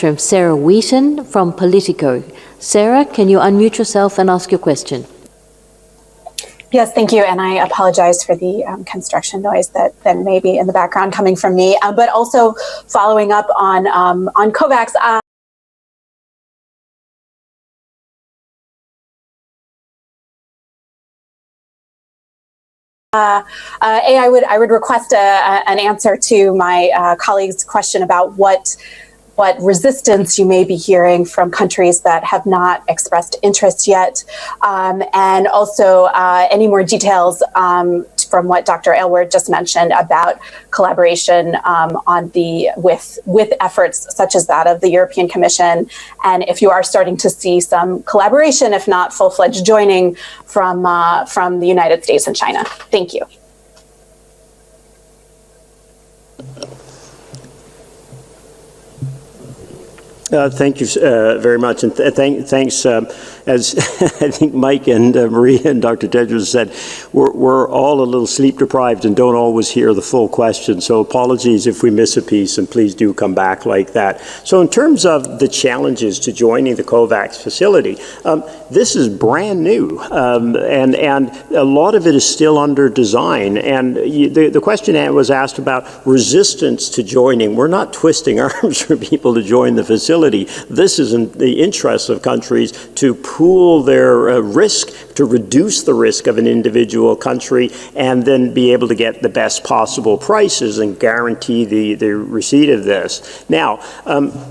From Sarah Wheaton from Politico. Sarah, can you unmute yourself and ask your question? Yes, thank you. And I apologize for the construction noise that may be in the background coming from me, but also following up on COVAX. I would request an answer to my colleague's question about what resistance you may be hearing from countries that have not expressed interest yet, and also any more details from what Dr. Aylward just mentioned about collaboration with efforts such as that of the European Commission, and if you are starting to see some collaboration, if not full-fledged joining, from the United States and China. Thank you. Thank you very much, and thanks. As I think Mike and Maria and Dr. Tedros said, we're all a little sleep deprived and don't always hear the full question. So apologies if we miss a piece, and please do come back like that. So in terms of the challenges to joining the COVAX facility, this is brand new, and a lot of it is still under design. And the question was asked about resistance to joining. We're not twisting arms for people to join the facility. This is in the interest of countries to pool their risk, to reduce the risk of an individual country, and then be able to get the best possible prices and guarantee the receipt of this. Now,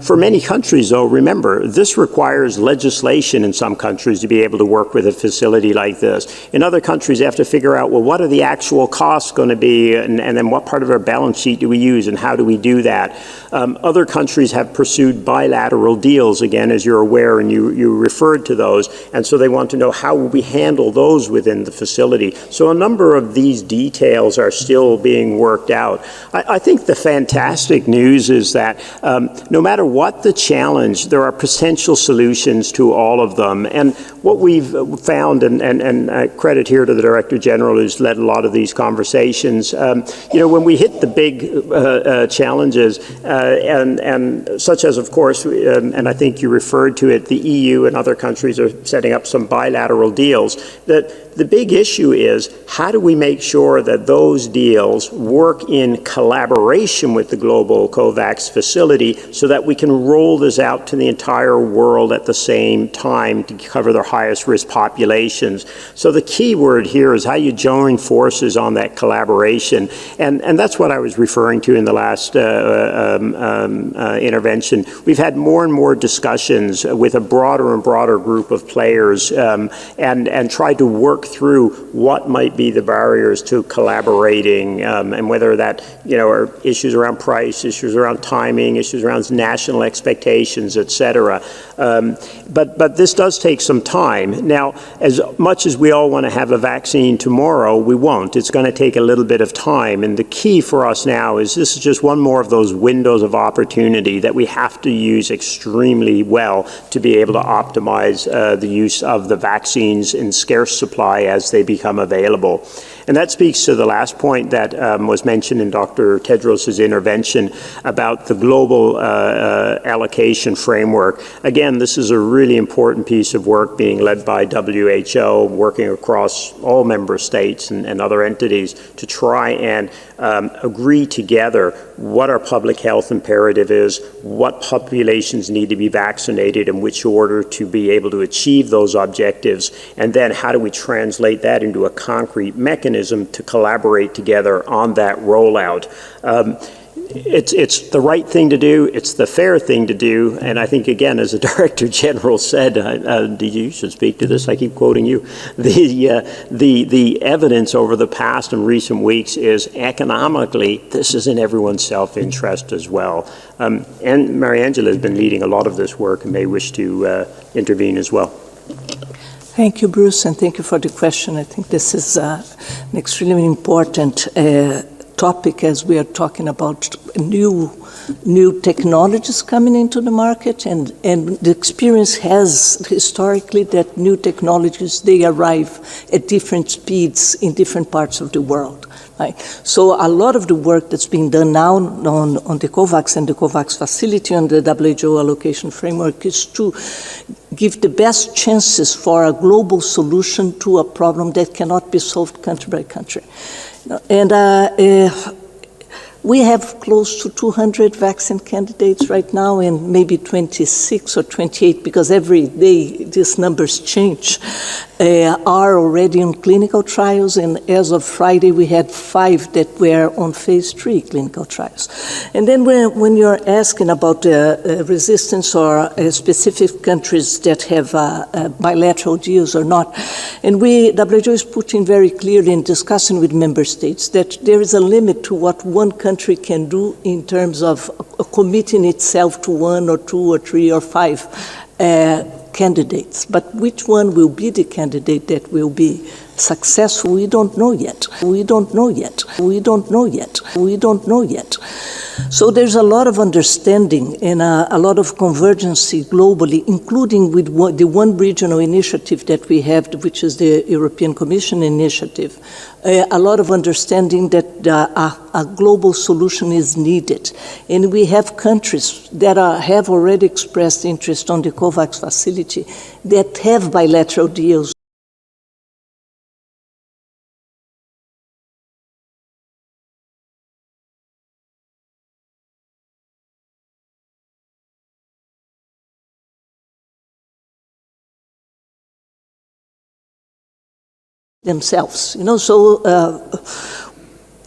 for many countries, though, remember, this requires legislation in some countries to be able to work with a facility like this. In other countries, they have to figure out, well, what are the actual costs going to be, and then what part of our balance sheet do we use, and how do we do that? Other countries have pursued bilateral deals, again, as you're aware, and you referred to those, and so they want to know how will we handle those within the facility. So a number of these details are still being worked out. I think the fantastic news is that no matter what the challenge, there are potential solutions to all of them. And what we've found, and credit here to the Director General who's led a lot of these conversations, when we hit the big challenges, and such as, of course, and I think you referred to it, the EU and other countries are setting up some bilateral deals, that the big issue is how do we make sure that those deals work in collaboration with the global COVAX facility so that we can roll this out to the entire world at the same time to cover their highest risk populations. So the key word here is how you join forces on that collaboration, and that's what I was referring to in the last intervention. We've had more and more discussions with a broader and broader group of players, and tried to work through what might be the barriers to collaborating, and whether that are issues around price, issues around timing, issues around national expectations, etc. But this does take some time. Now, as much as we all want to have a vaccine tomorrow, we won't. It's going to take a little bit of time, and the key for us now is this is just one more of those windows of opportunity that we have to use extremely well to be able to optimize the use of the vaccines in scarce supply as they become available. And that speaks to the last point that was mentioned in Dr. Tedros' intervention about the global allocation framework. Again, this is a really important piece of work being led by WHO, working across all member states and other entities to try and agree together what our public health imperative is, what populations need to be vaccinated, in which order to be able to achieve those objectives, and then how do we translate that into a concrete mechanism to collaborate together on that rollout. It's the right thing to do, it's the fair thing to do, and I think, again, as the Director General said, you should speak to this, I keep quoting you, the evidence over the past and recent weeks is economically, this is in everyone's self-interest as well. And Mariangela has been leading a lot of this work and may wish to intervene as well. Thank you, Bruce, and thank you for the question. I think this is an extremely important topic as we are talking about new technologies coming into the market, and the experience has historically that new technologies, they arrive at different speeds in different parts of the world. Right? So a lot of the work that's being done now on the COVAX and the COVAX facility on the WHO allocation framework is to give the best chances for a global solution to a problem that cannot be solved country by country. And we have close to 200 vaccine candidates right now, and maybe 26 or 28, because every day these numbers change, are already in clinical trials. And as of Friday, we had 5 that were on phase 3 clinical trials. And then when you're asking about resistance or specific countries that have bilateral deals or not, and WHO is putting very clearly in discussing with member states that there is a limit to what one country can do in terms of committing itself to 1 or 2 or 3 or 5 candidates. But which one will be the candidate that will be successful, we don't know yet. We don't know yet. We don't know yet. We don't know yet. So there's a lot of understanding and a lot of convergency globally, including with the one regional initiative that we have, which is the European Commission initiative. A lot of understanding that a global solution is needed. And we have countries that have already expressed interest on the COVAX facility that have bilateral deals. Themselves, so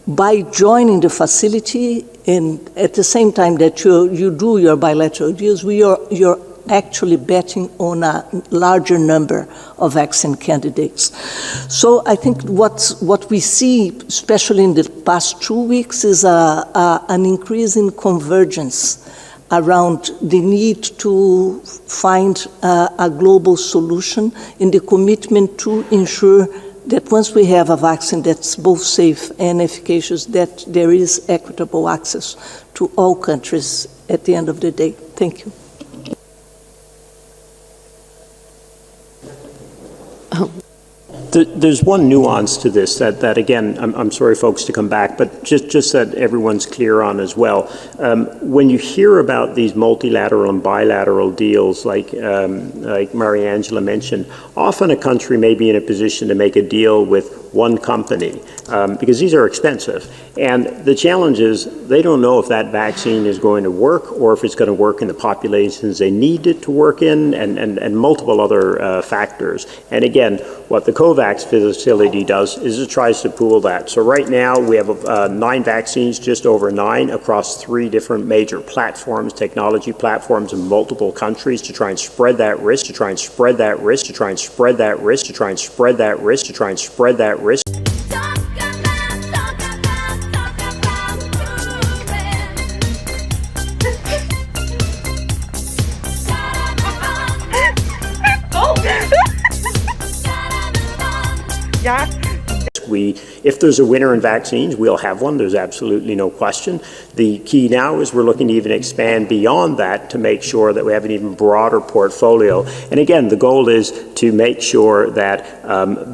by joining the facility and at the same time that you do your bilateral deals, you're actually betting on a larger number of vaccine candidates. So I think what we see, especially in the past 2 weeks, is an increase in convergence around the need to find a global solution and the commitment to ensure that once we have a vaccine that's both safe and efficacious, that there is equitable access to all countries at the end of the day. Thank you. There's one nuance to this that again, I'm sorry, folks, to come back, but just that everyone's clear on as well. When you hear about these multilateral and bilateral deals, like Mariangela mentioned, often a country may be in a position to make a deal with one company because these are expensive. And the challenge is they don't know if that vaccine is going to work or if it's going to work in the populations they need it to work in, and multiple other factors. And again, what the COVAX facility does is it tries to pool that. So right now we have 9 vaccines, just over 9, across 3 different major platforms, technology platforms in multiple countries to try and spread that risk, to try and spread that risk, to try and spread that risk, to try and spread that risk, to try and spread that risk. Yeah. If there's a winner in vaccines, we'll have one. There's absolutely no question. The key now is we're looking to even expand beyond that to make sure that we have an even broader portfolio. And again, the goal is to make sure that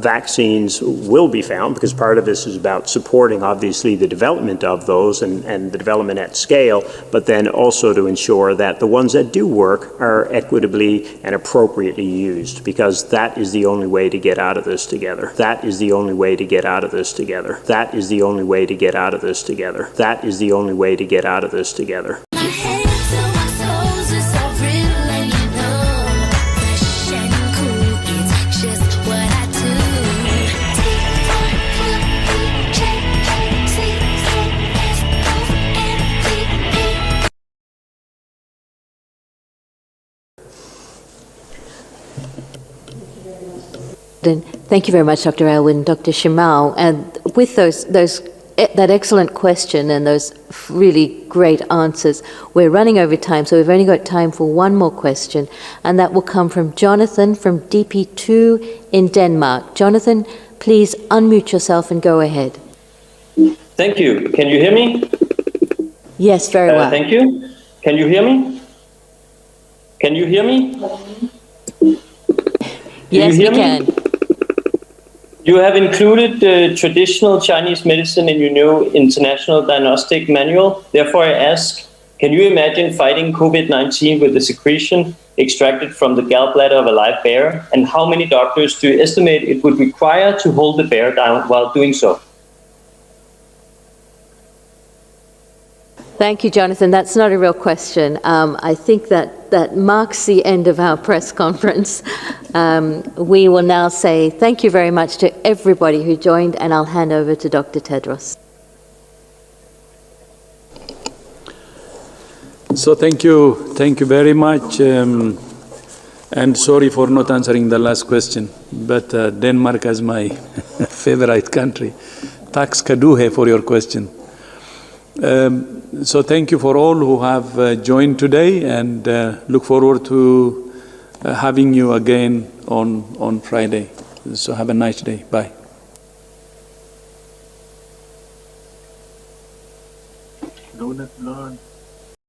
vaccines will be found, because part of this is about supporting, obviously, the development of those and the development at scale, but then also to ensure that the ones that do work are equitably and appropriately used, because that is the only way to get out of this together. That is the only way to get out of this together. That is the only way to get out of this together. That is the only way to get out of this together. Thank you very much, Dr. Aylwin, Dr. Shimao. And with that excellent question and those really great answers, we're running over time, so we've only got time for one more question, and that will come from Jonathan from DP2 in Denmark. Jonathan, please unmute yourself and go ahead. Thank you. Can you hear me? Yes, very well. Thank you. Can you hear me? Can you hear me? Yes, we can. You have included the traditional Chinese medicine in your new international diagnostic manual. Therefore, I ask, can you imagine fighting COVID-19 with the secretion extracted from the gallbladder of a live bear? And how many doctors do you estimate it would require to hold the bear down while doing so? Thank you, Jonathan. That's not a real question. I think that marks the end of our press conference. We will now say thank you very much to everybody who joined, and I'll hand over to Dr. Tedros. So thank you very much, and sorry for not answering the last question, but Denmark is my favorite country. Tax kaduhe for your question. So thank you for all who have joined today, and look forward to having you again on Friday. So have a nice day. Bye. Donut learn.